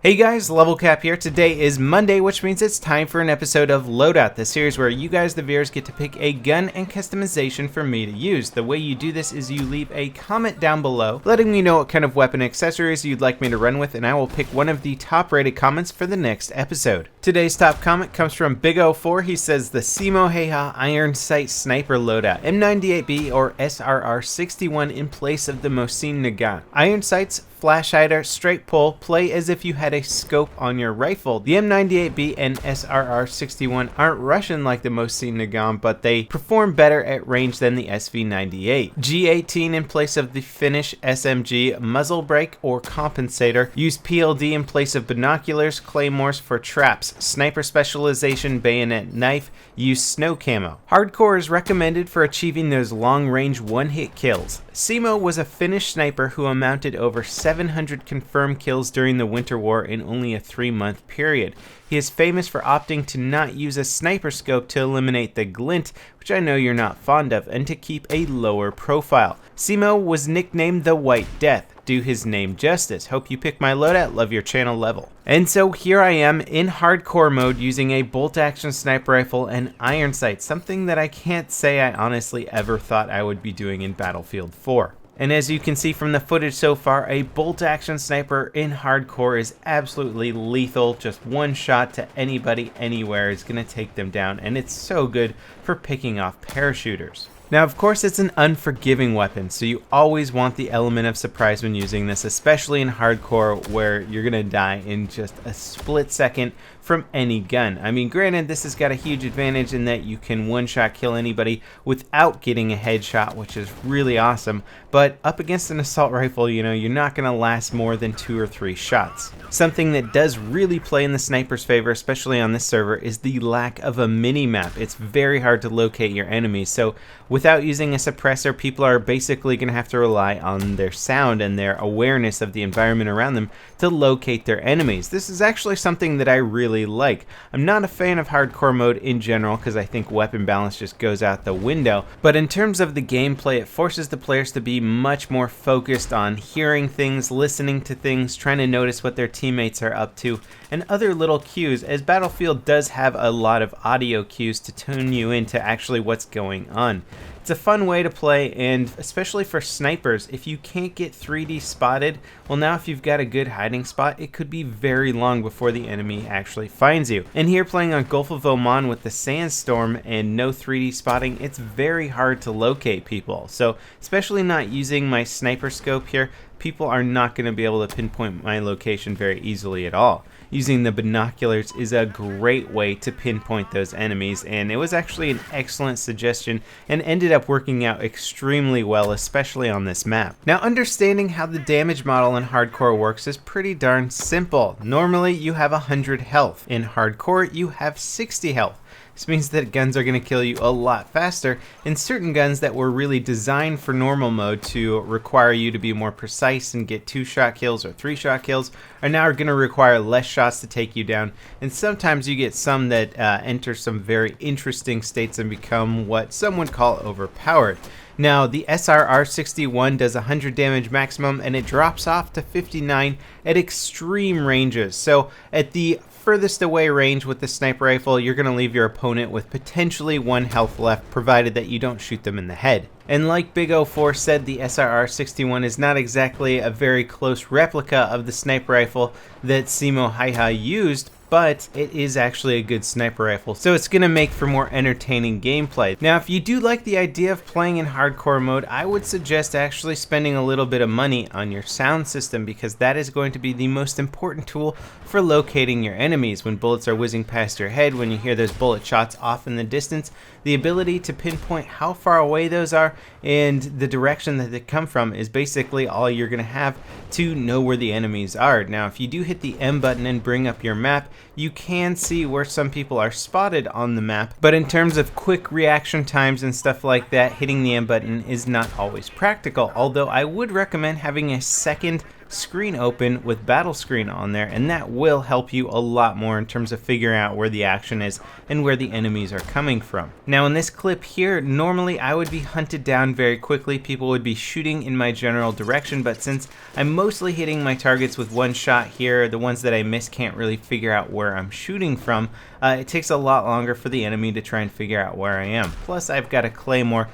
Hey guys, LevelCap here. Today is Monday, which means it's time for an episode of Loadout, the series where you guys, the viewers, get to pick a gun and customization for me to use. The way you do this is you leave a comment down below, letting me know what kind of weapon accessories you'd like me to run with, and I will pick one of the top rated comments for the next episode. Today's top comment comes from Big04. He says, the Simo Häyhä Iron Sight Sniper Loadout, M98B or SRR-61 in place of the Mosin Nagant. Iron sights, flash hider, straight pull, play as if you had a scope on your rifle. The M98B and SRR-61 aren't Russian like the Mosin Nagant, but they perform better at range than the SV98. G18 in place of the Finnish SMG, muzzle brake or compensator. Use PLD in place of binoculars, claymores for traps. Sniper specialization, bayonet knife. Use snow camo. Hardcore is recommended for achieving those long-range one-hit kills. Simo was a Finnish sniper who amounted over 700 confirmed kills during the Winter War in only a 3-month period. He is famous for opting to not use a sniper scope to eliminate the glint, which I know you're not fond of, and to keep a lower profile. Simo was nicknamed the White Death. Do his name justice. Hope you pick my loadout. Love your channel, Level. And so here I am in hardcore mode using a bolt action sniper rifle and iron sight, something that I can't say I honestly ever thought I would be doing in Battlefield 4. And as you can see from the footage so far, a bolt action sniper in hardcore is absolutely lethal. Just one shot to anybody anywhere is going to take them down, and it's so good for picking off parachuters. Now, of course, it's an unforgiving weapon, so you always want the element of surprise when using this, especially in hardcore where you're gonna die in just a split second from any gun. I mean, granted, this has got a huge advantage in that you can one-shot kill anybody without getting a headshot, which is really awesome, but up against an assault rifle, you know, you're not gonna last more than 2 or 3 shots. Something that does really play in the sniper's favor, especially on this server, is the lack of a mini-map. It's very hard to locate your enemies, so without using a suppressor, people are basically going to have to rely on their sound and their awareness of the environment around them to locate their enemies. This is actually something that I really like. I'm not a fan of hardcore mode in general because I think weapon balance just goes out the window, but in terms of the gameplay, it forces the players to be much more focused on hearing things, listening to things, trying to notice what their teammates are up to, and other little cues, as Battlefield does have a lot of audio cues to tune you into actually what's going on. It's a fun way to play, and especially for snipers, if you can't get 3D spotted, well, now if you've got a good hiding spot, it could be very long before the enemy actually finds you. And here playing on Gulf of Oman with the sandstorm and no 3D spotting, it's very hard to locate people. So especially not using my sniper scope here, people are not going to be able to pinpoint my location very easily at all. Using the binoculars is a great way to pinpoint those enemies, and it was actually an excellent suggestion and ended up working out extremely well, especially on this map. Now, understanding how the damage model in hardcore works is pretty darn simple. Normally you have 100 health. In hardcore you have 60 health. This means that guns are going to kill you a lot faster, and certain guns that were really designed for normal mode to require you to be more precise and get 2-shot kills or 3-shot kills are now going to require less shots to take you down, and sometimes you get some that enter some very interesting states and become what some would call overpowered. Now, the SRR-61 does 100 damage maximum, and it drops off to 59 at extreme ranges. So at the furthest away range with the sniper rifle, you're going to leave your opponent with potentially 1 health left, provided that you don't shoot them in the head. And like Big04 said, the SRR-61 is not exactly a very close replica of the sniper rifle that Simo Häyhä used, but it is actually a good sniper rifle, so it's going to make for more entertaining gameplay. Now, if you do like the idea of playing in hardcore mode, I would suggest actually spending a little bit of money on your sound system, because that is going to be the most important tool for locating your enemies. When bullets are whizzing past your head, when you hear those bullet shots off in the distance, the ability to pinpoint how far away those are and the direction that they come from is basically all you're going to have to know where the enemies are. Now, if you do hit the M button and bring up your map, you can see where some people are spotted on the map, but in terms of quick reaction times and stuff like that, hitting the M button is not always practical, although I would recommend having a second screen open with battle screen on there, and that will help you a lot more in terms of figuring out where the action is and where the enemies are coming from. Now in this clip here, normally I would be hunted down very quickly. People would be shooting in my general direction, but since I'm mostly hitting my targets with one shot here, the ones that I miss can't really figure out where I'm shooting from. It takes a lot longer for the enemy to try and figure out where I am. Plus I've got a claymore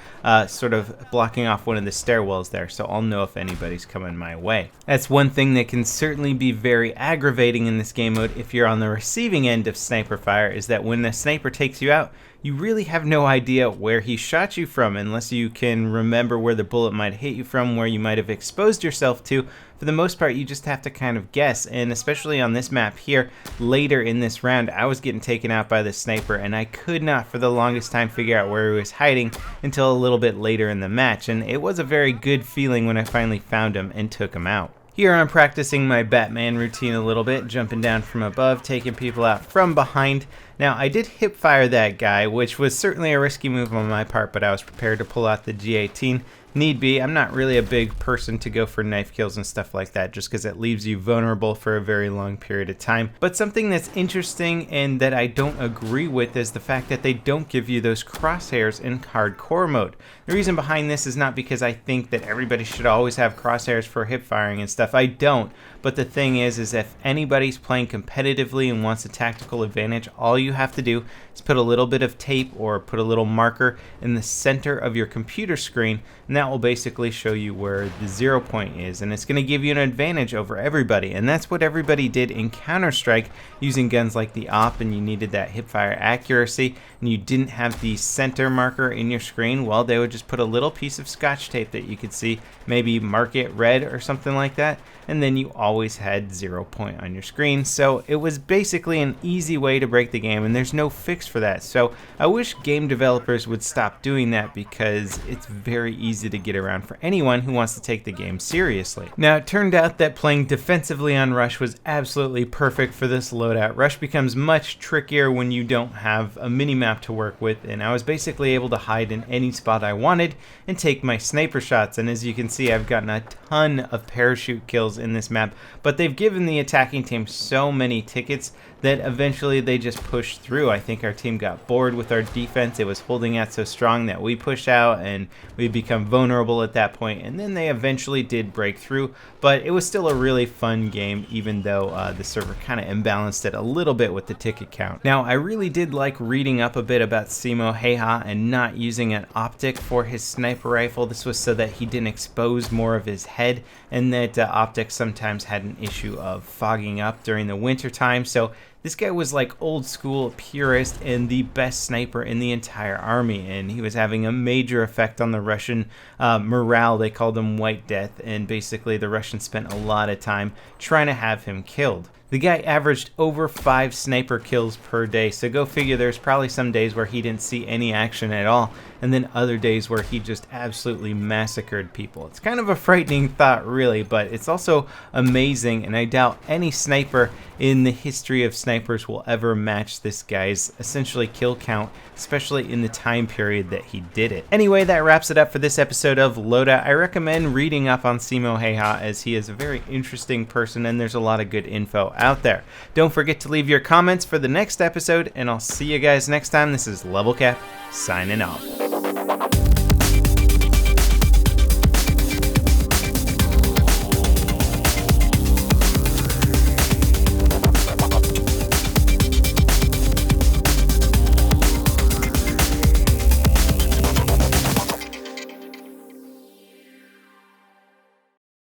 sort of blocking off one of the stairwells there, so I'll know if anybody's coming my way. That's one thing that can certainly be very aggravating in this game mode if you're on the receiving end of sniper fire, is that when the sniper takes you out, you really have no idea where he shot you from unless you can remember where the bullet might hit you from, where you might have exposed yourself to. For the most part, you just have to kind of guess, and especially on this map here, later in this round, I was getting taken out by the sniper, and I could not for the longest time figure out where he was hiding until a little bit later in the match, and it was a very good feeling when I finally found him and took him out. Here I'm practicing my Batman routine a little bit, jumping down from above, taking people out from behind. Now I did hip fire that guy, which was certainly a risky move on my part, but I was prepared to pull out the G18. Need be. I'm not really a big person to go for knife kills and stuff like that, just because it leaves you vulnerable for a very long period of time. But something that's interesting and that I don't agree with is the fact that they don't give you those crosshairs in hardcore mode. The reason behind this is not because I think that everybody should always have crosshairs for hip firing and stuff. I don't. But the thing is if anybody's playing competitively and wants a tactical advantage, all you have to do is put a little bit of tape or put a little marker in the center of your computer screen, and that will basically show you where the 0 point is, and it's going to give you an advantage over everybody. And that's what everybody did in Counter-Strike using guns like the AWP, and you needed that hipfire accuracy, and you didn't have the center marker in your screen. Well, they would just put a little piece of scotch tape that you could see, maybe mark it red or something like that, and then you always had 0 point on your screen. So it was basically an easy way to break the game, and there's no fix for that. So I wish game developers would stop doing that, because it's very easy to get around for anyone who wants to take the game seriously. Now it turned out that playing defensively on Rush was absolutely perfect for this loadout. Rush becomes much trickier when you don't have a mini-map to work with, and I was basically able to hide in any spot I wanted and take my sniper shots. And as you can see, I've gotten a ton of parachute kills in this map, but they've given the attacking team so many tickets that eventually they just pushed through. I think our team got bored with our defense. It was holding out so strong that we pushed out and we become vulnerable at that point, and then they eventually did break through. But it was still a really fun game, even though the server kind of imbalanced it a little bit with the ticket count. Now I really did like reading up a bit about Simo Häyhä and not using an optic for his sniper rifle. This was so that he didn't expose more of his head, and that optics sometimes had an issue of fogging up during the winter time. So this guy was like old school purist and the best sniper in the entire army, and he was having a major effect on the Russian morale. They called him White Death, and basically the Russians spent a lot of time trying to have him killed. The guy averaged over 5 sniper kills per day, so go figure. There's probably some days where he didn't see any action at all, and then other days where he just absolutely massacred people. It's kind of a frightening thought, really, but it's also amazing, and I doubt any sniper in the history of snipers will ever match this guy's essentially kill count, especially in the time period that he did it. Anyway, that wraps it up for this episode of Loadout. I recommend reading up on Simo Häyhä, as he is a very interesting person and there's a lot of good info out there. Don't forget to leave your comments for the next episode, and I'll see you guys next time. This is LevelCap signing off.